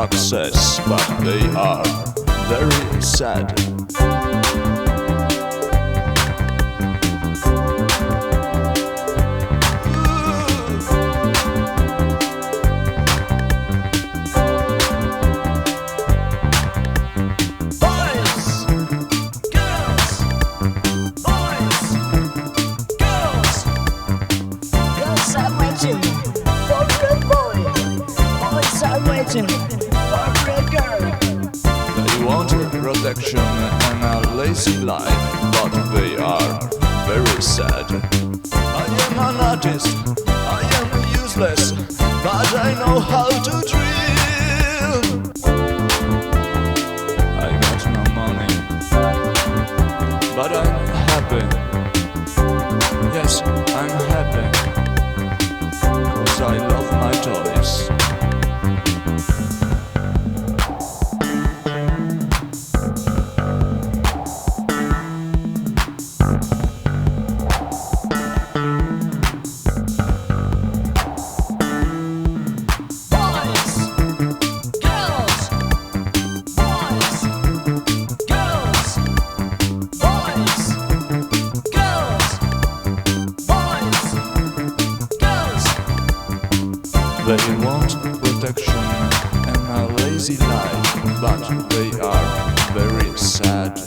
success, but they are very sad. They want protection and a lazy life, but they are very sad. I am an artist, I am useless, but I know how to dream. I got no money, but I'm happy. Yes, I'm happy, 'cause I love my toys. They want protection and a lazy life, but they are very sad.